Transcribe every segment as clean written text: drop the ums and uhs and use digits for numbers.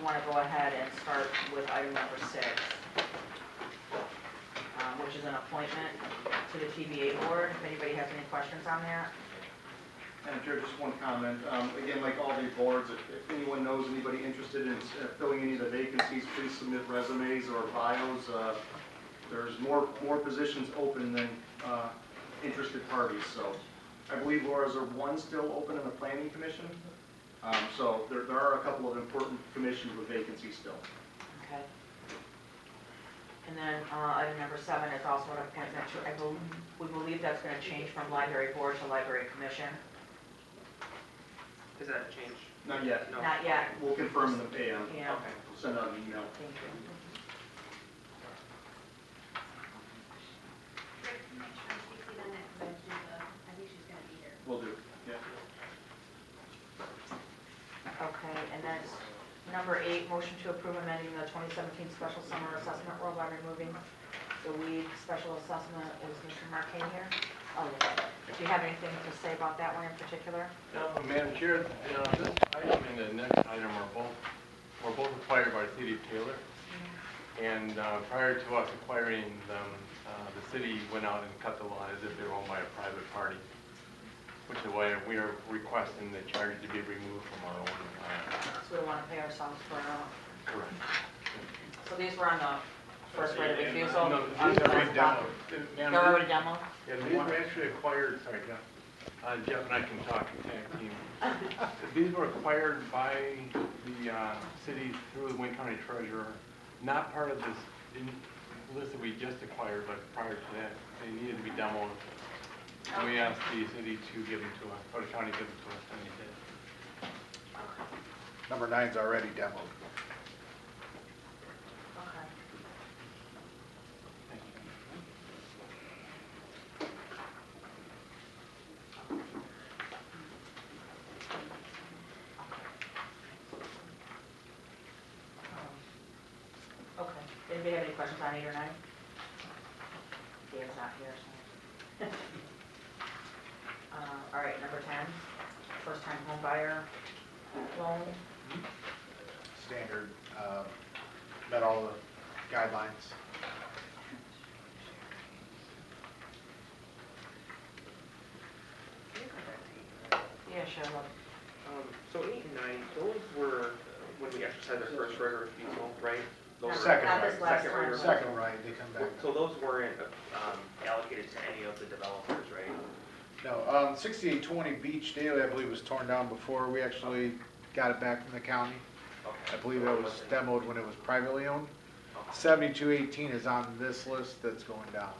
want to go ahead and start with item number 6, which is an appointment to the TBA Board. If anybody has any questions on that? Madam Chair, just one comment. Again, like all the boards, if anyone knows anybody interested in filling any of the vacancies, please submit resumes or bios. There's more positions open than interested parties. So I believe, Laura, is there one still open in the Planning Commission? So there are a couple of important commissions with vacancies still. Okay. And then item number 7 is also an appointment to, we believe that's going to change from Library Board to Library Commission. Is that a change? Not yet. No. Not yet. We'll confirm in the AM. Yeah. Okay. We'll send out an email. Thank you. Rick, make sure Stacy then that, because I think she's gonna be here. We'll do. Yeah. Okay, and then number 8, motion to approve amending the 2017 special summer assessment roll by removing the weed special assessment. Is Mr. Marquez here? Oh, yeah. Do you have anything to say about that one in particular? Madam Chair, this item and the next item were both acquired by the City of Taylor. And prior to us acquiring them, the city went out and cut the lot as if they were owned by a private party, which is why we are requesting the charge to be removed from our own. So we don't want to pay ourselves for it. Correct. So these were on the first right of refusal? No, On these the are already last demoed. They're already demoed? Yeah, these were actually acquired, sorry, Jeff. Jeff and I can talk and tag team. These were acquired by the city through the Wayne County Treasurer, not part of this list that we just acquired, but prior to that, they needed to be demoed. And we asked the city to give them to us, or the county give them to us, and they did. Number 9's already demoed. Okay. Thank you. Okay. Anybody have any questions on 8 or 9? Dan's not here, so. All right, number 10, first-time home buyer loan. Standard, met all the guidelines. Yeah, sure. Look. So 8 and 9, those were when we exercised our first right of refusal, right? Those were- Second Not right. this last Second right. one. Second right, they come back. So those weren't allocated to any of the developers, right? No, 6820 Beech Daly, I believe, was torn down before we actually got it back from the county. Okay. I believe it was demoed when it was privately owned. Okay. 7218 is on this list that's going down,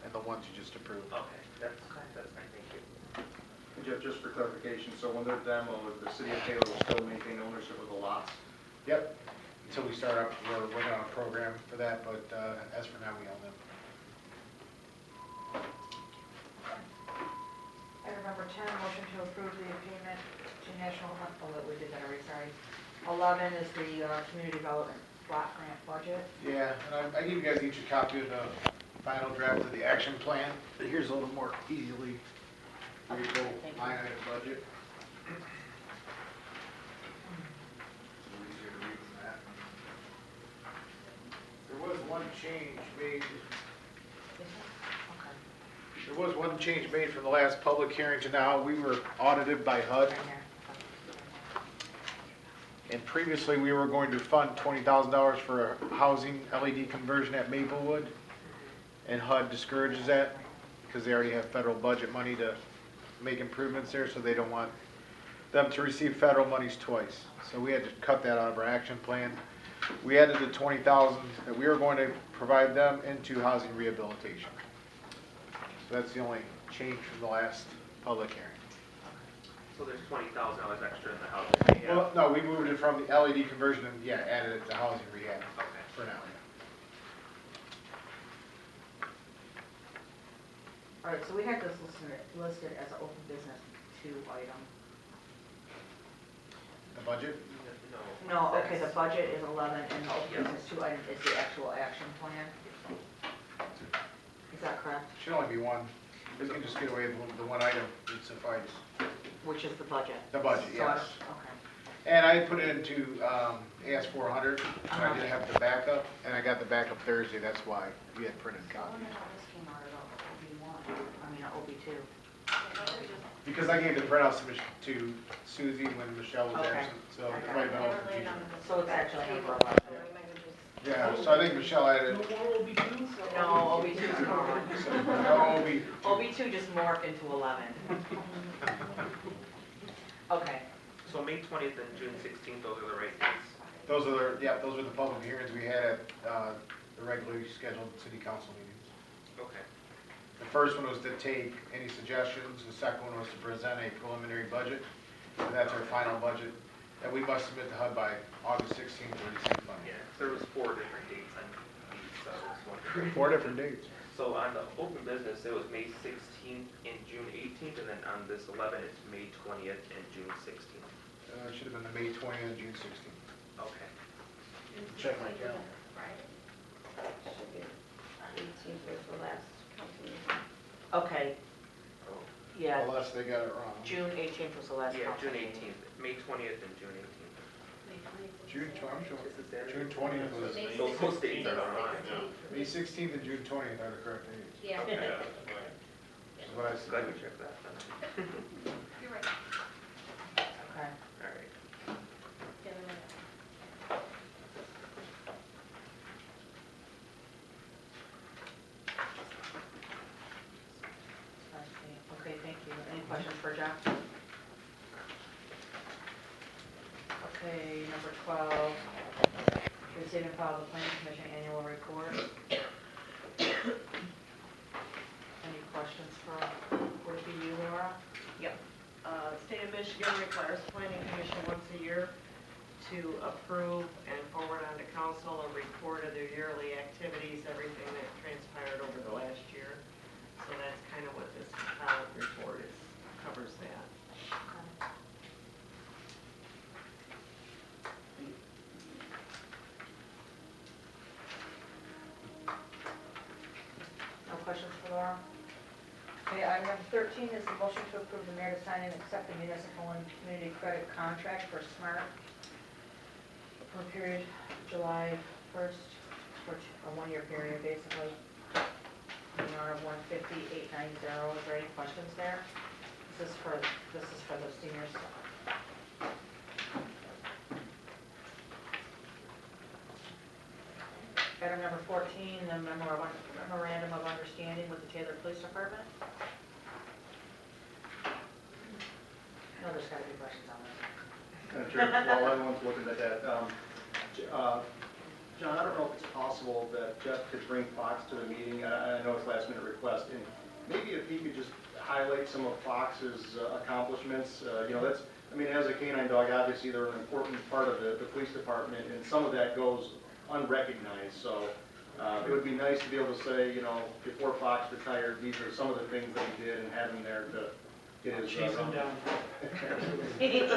and the ones you just approved. Okay, that's fine, thank you. And Jeff, just for clarification, so when they're demoed, the City of Taylor will still maintain ownership of the lots? Yep, until we start up, we're working on a program for that, but as for now, we own them. Item number 10, motion to approve the payment to National, we did that already, sorry. 11 is the community development block grant budget. Yeah, and I give you guys each a copy of the final draft of the action plan. Here's a little more easily readable Thank you. line item budget. A little easier to read than that. There was one change made. Okay. There was one change made from the last public hearing to now. We were audited by HUD, Right here. and previously we were going to fund $20,000 for a housing LED conversion at Maplewood, and HUD discourages that because they already have federal budget money to make improvements there, so they don't want them to receive federal monies twice. So we had to cut that out of our action plan. We added the $20,000 that we were going to provide them into housing rehabilitation. So that's the only change from the last public hearing. So there's $20,000 extra in the housing rehab? Well, no, we moved it from the LED conversion and, yeah, added it to housing rehab Okay. for now. All right, so we had this listed as an open business 2 item. The budget? No, okay, the budget is 11 and the open Yeah. business 2 item is the actual action plan. Is that correct? Should only be one. We can just get away with the one item, it suffices. Which is the budget? The budget, So I- yes. Okay. And I put it into AS400, and I didn't have the backup, and I got the backup Thursday, that's why we had printed I copies. wonder how this came out of OB1, I mean, OB2. Because I gave the printouts to Susie when Michelle was Okay. absent, so Okay. it might have been They all were laid confusion. on the So it's actually table, number 11. so we might have just- Yeah, so I think Michelle added, No, OB2's gone. no, we, OB2 just morphed into 11. Okay, So May 20th and June 16th, those are the right dates. those are the public hearings we had at the regularly scheduled city council meetings. Okay. The first one was to take any suggestions, the second one was to present a preliminary budget, and that's our final budget, that we must submit to HUD by August 16th or December. Yeah, there was 4 different dates on these, so I was wondering. 4 different dates. So on the open business, it was May 16th and June 18th, and then on this 11, it's May 20th and June 16th. It should have been the May 20th and June 16th. Okay. Check my calendar. Should be 18th was the last council meeting. okay, Oh, yeah, Unless they got it wrong. June 18th was the last yeah, council June meeting. 18th, May 20th and June 18th. May 20th. June 20th, I'm sure. Is this Saturday? June 20th was, May Those dates are 16th. wrong. May 16th and June 20th are the correct dates. Yeah, Okay. Is what I Glad we said. checked that then. you're right. Okay, All right. Yeah, they're right. I see. Okay, thank you. Any questions for Jeff? Okay, number 12, receive and file the planning commission annual report. Any questions for, would it be you, Laura? State of Michigan requires the planning commission once a year to approve and forward on to council a report of their yearly activities, everything that transpired over the last year. So that's kind of what this report is, covers that. No questions for Laura? Okay, item number 13 is the motion to approve the mayor to sign and accept the municipal and community credit contract for SMART for a period July 1st, for a one-year period, basically. In the amount of $150,890. Is there any questions there? This is for the seniors. Item number 14, the memorandum of understanding with the Taylor Police Department. I know there's got to be questions on this. Chair, while everyone's looking at that, John, I don't know if it's possible that Jeff could bring Fox to the meeting. I know it's last minute request, and maybe if he could just highlight some of Fox's accomplishments. You know, that's, I mean, as a canine dog, obviously they're an important part of the police department, and some of that goes unrecognized. So it would be nice to be able to say, you know, before Fox retired, these are some of the things that he did, and have him there to get his. Chase him down. He's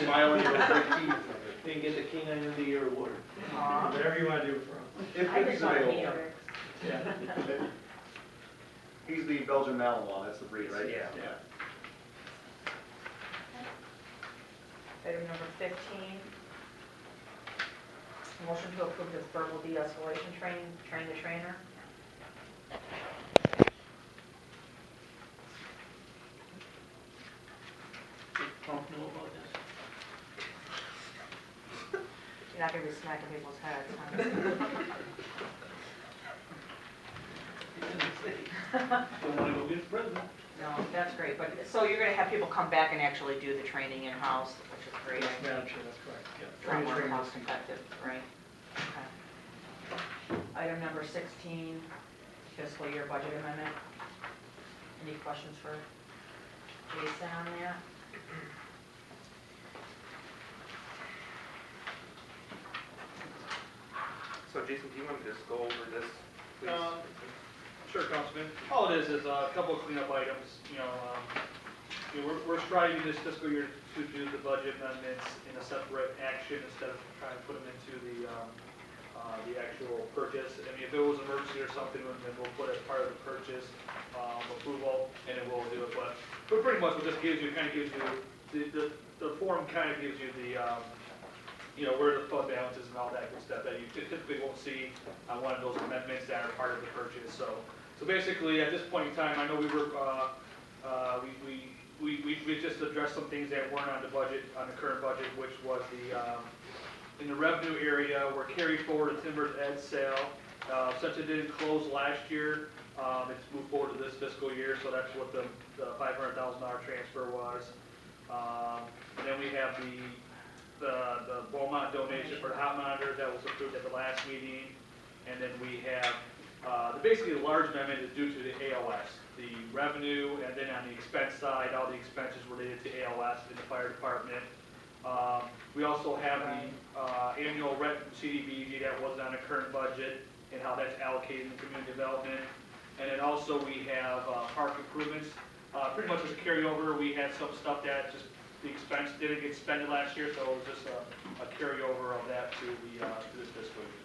smiling with big teeth. Then get the Canine of the Year award. Aw. Whatever you want to do for him. If I he's just want to available. meet him. Yeah. He's the Belgian Malinois, that's the breed, right? Yeah. Item number 15, motion to approve this verbal de-escalation training, train the trainer. Comfortable about this? You're not going to be smacking people's heads, huh? Don't want to go get president. No, that's great, but, so you're going to have people come back and actually do the training in-house, which is great. Yes, Madam Chair, that's correct. Yeah. A lot more Training. cost effective, right? Okay. Item number 16, fiscal year budget amendment. Any questions for Jason on that? So Jason, do you want me to just go over this, please? Sure, Councilman. All it is a couple of cleanup items, we're striving this fiscal year to do the budget amendments in a separate action instead of trying to put them into the actual purchase. I mean, if it was an emergency or something, then we'll put it as part of the purchase approval, and then we'll do it. But pretty much what this gives you, kind of gives you the the form kind of gives you the, you know, where the fund balance is and all that good stuff that you typically won't see on one of those amendments that are part of the purchase. So basically, at this point in time, I know we were, we just addressed some things that weren't on the budget, on the current budget, which was the, in the revenue area, we're carried forward a timber ed sale. Since it didn't close last year, it's moved forward to this fiscal year, so that's what the $500,000 transfer was. And then we have the Beaumont donation for the hot monitor that was approved at the last meeting. And then we have, basically the large amendment is due to the ALS, the revenue, and then on the expense side, all the expenses related to ALS in the fire department. We also have the annual rent from CDBG that wasn't on the current budget and how that's allocated in community development. And then also we have park improvements. Pretty much as a carryover, we had some stuff that just the expense didn't get spent last year, so it was just a carryover of that to this fiscal year.